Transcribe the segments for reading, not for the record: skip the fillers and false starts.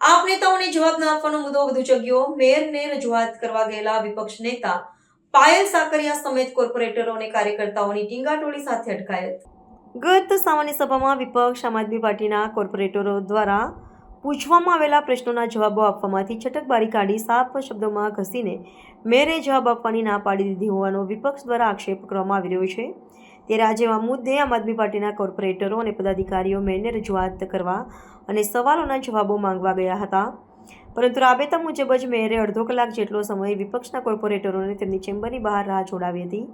આપ નેતાઓને જવાબ ન આપવાનો મુદ્દો વધુ જગ્યો. મેયરને રજૂઆત કરવા ગયેલા વિપક્ષ નેતા પાયલ સાકરિયા સમેત કોર્પોરેટરો અને કાર્યકર્તાઓની ટીંગાટોળી સાથે અટકાયત. ગત સામાન્ય સભામાં વિપક્ષ આમ આદમી પાર્ટીના કોર્પોરેટરો દ્વારા પૂછવામાં આવેલા પ્રશ્નોના જવાબો આપવામાંથી છટકબારી કાઢી સાફ શબ્દોમાં ઘસીને મેયરે જવાબ આપવાની ના પાડી દીધી હોવાનો વિપક્ષ દ્વારા આક્ષેપ કરવામાં આવી રહ્યો છે. ત્યારે આજે આ મુદ્દે આમ આદમી પાર્ટીના કોર્પોરેટરો અને પદાધિકારીઓ મેયરને રજૂઆત કરવા અને સવાલોના જવાબો માંગવા ગયા હતા. પરંતુ રાબેતા મુજબ જ મેયરે અડધો કલાક જેટલો સમય વિપક્ષના કોર્પોરેટરોને તેમની ચેમ્બરની બહાર રાહ જોડાવી હતી.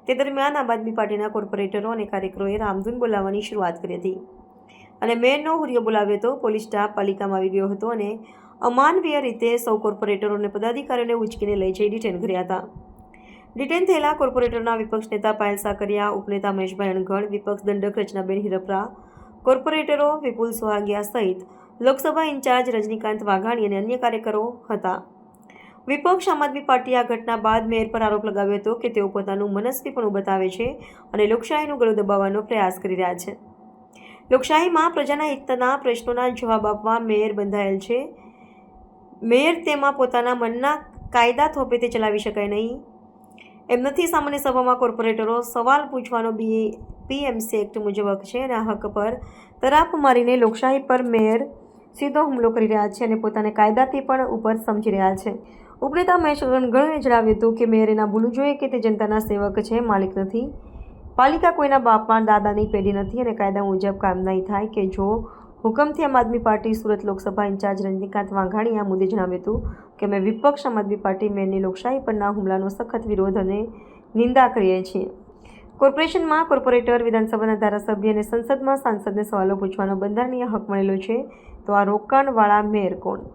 તે દરમિયાન આમ આદમી પાર્ટીના કોર્પોરેટરો અને કાર્યકરોએ રામધૂન બોલાવવાની શરૂઆત કરી હતી અને મેયરનો હુરિયો બોલાવ્યો હતો. પોલીસ સ્ટાફ પાલિકામાં આવી ગયો હતો અને અમાનવીય રીતે સૌ કોર્પોરેટરો અને પદાધિકારીઓને ઉચકીને લઈ જઈ ડિટેન કર્યા હતા. ડિટેન થયેલા કોર્પોરેટરના વિપક્ષ નેતા પાયલ સાકરિયા, ઉપનેતા મહેશભાઈ અણઘડ, વિપક્ષ દંડક રચનાબેન હિરપરા, કોર્પોરેટરો વિપુલ સોહાગિયા સહિત લોકસભા ઇન્ચાર્જ રજનીકાંત વાઘાણી અને અન્ય કાર્યકરો હતા. વિપક્ષ આમ આદમી પાર્ટીએ આ ઘટના બાદ મેયર પર આરોપ લગાવ્યો હતો કે તેઓ પોતાનું મનસ્વીપણું બતાવે છે અને લોકશાહીનું ગળું દબાવવાનો પ્રયાસ કરી રહ્યા છે. લોકશાહીમાં પ્રજાના હિતના પ્રશ્નોના જવાબ આપવા મેયર બંધાયેલ છે. મેયર તેમાં પોતાના મનના કાયદા થોપે તે ચલાવી શકાય નહીં એમ નથી. સામાન્ય સભામાં કોર્પોરેટરો સવાલ પૂછવાનો પીએમસી એક્ટ મુજબ હક છે અને આ હક પર તરાપ મારીને લોકશાહી પર મેયર સીધો હુમલો કરી રહ્યા છે અને પોતાને કાયદાથી પણ ઉપર સમજી રહ્યા છે. ઉપનેતા મહેશ અણઘડે જણાવ્યું હતું કે મેયરે ના ભૂલવું જોઈએ કે તે જનતાના સેવક છે, માલિક નથી. પાલિકા કોઈના બાપમાં દાદાની પેઢી નથી અને કાયદા મુજબ કામ નહીં થાય કે જો હુકમથી. આમ આદમી પાર્ટી સુરત લોકસભા ઇન્ચાર્જ રજનીકાંત વાઘાણીએ આ મુદ્દે જણાવ્યું હતું કે અમે વિપક્ષ આમ આદમી પાર્ટી મેયરની લોકશાહી પરના હુમલાનો સખત વિરોધ અને નિંદા કરીએ છીએ. કોર્પોરેશનમાં કોર્પોરેટર, વિધાનસભાના ધારાસભ્ય અને સંસદમાં સાંસદને સવાલો પૂછવાનો બંધારણીય હક મળેલો છે તો આ રોકાણવાળા મેયર કોણ?